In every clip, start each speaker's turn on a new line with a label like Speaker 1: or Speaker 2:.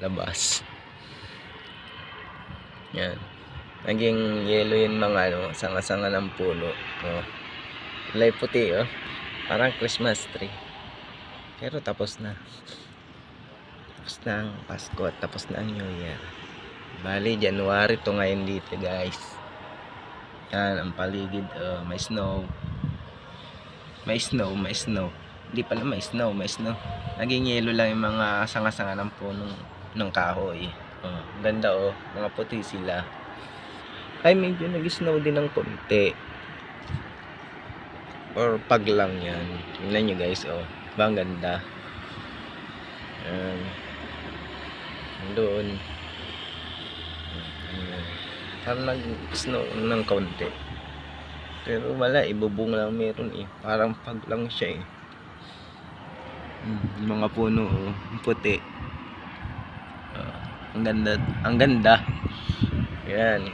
Speaker 1: labas. Yan. Naging yellow yung mga sanga-sanga ng puno. Oh. Kulay puti, oh. Parang Christmas tree. Pero tapos na. Tapos na ang Pasko at tapos na ang New Year. Bali, January to ngayon dito, guys. Yan, ang paligid. May snow. May snow. Hindi pala may snow. Naging yellow lang yung mga sanga-sanga ng puno ng kahoy. Ganda, oh. Mga puti sila. Ay, medyo nag-snow din ng konti. Or pag lang yan. Tingnan nyo, guys, oh. Bang ganda. Doon. Parang nag-snow ng konti. Pero wala, ibubong lang meron eh. Parang pag lang siya eh. Mga puno, oh. Puti. Ang ganda. Yan.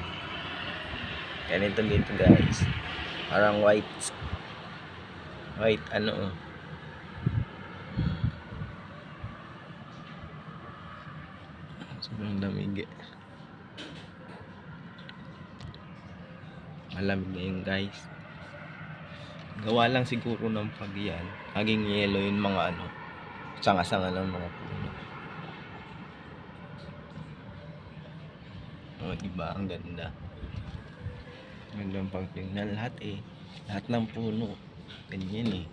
Speaker 1: Ganito dito, guys. Parang white ano, oh. Sobrang lamig eh. Malamig ngayon, guys. Gawa lang siguro ng pag yan. Naging yellow yung mga sanga-sanga ng mga puno. Oh, diba? Ang ganda. Gandang pagtingnan lahat eh. Lahat ng puno. Ganyan eh.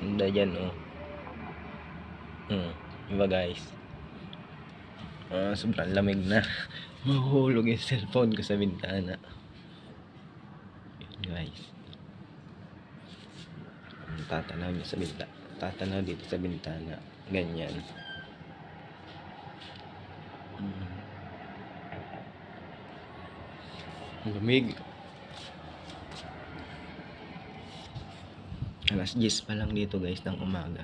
Speaker 1: Ganda dyan, oh. Diba, guys? Sobrang lamig na. Mahuhulog yung cellphone ko sa bintana. Yan, guys. Tatanaw dito sa bintana. Ganyan. Lamig. Alas 10 pa lang dito, guys, ng umaga.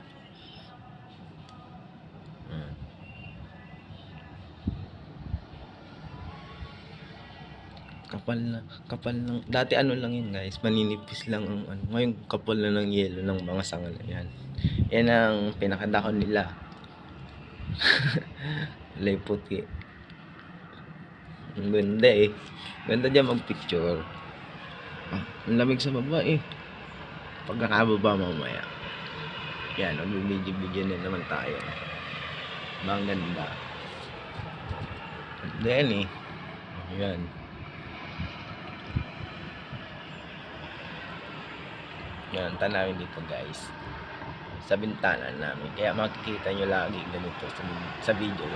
Speaker 1: Kapal lang. Dati ano lang yun, guys, maninipis lang ang ngayon kapal na ng yelo ng mga sanga na yan. Yan ang pinakadahon nila. Kulay puti. Ang ganda eh. Ganda dyan mag-picture. Ang lamig sa baba eh. Pagkakababa mamaya. Yan, magbibidyo na naman tayo. Ang ganda. Ganda yan eh. Yan. Yan, tanawin dito, guys. Sa bintana namin. Kaya makikita nyo lagi ganito sa video.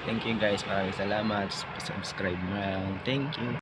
Speaker 1: Thank you, guys. Maraming salamat. Subscribe mo lang. Thank you.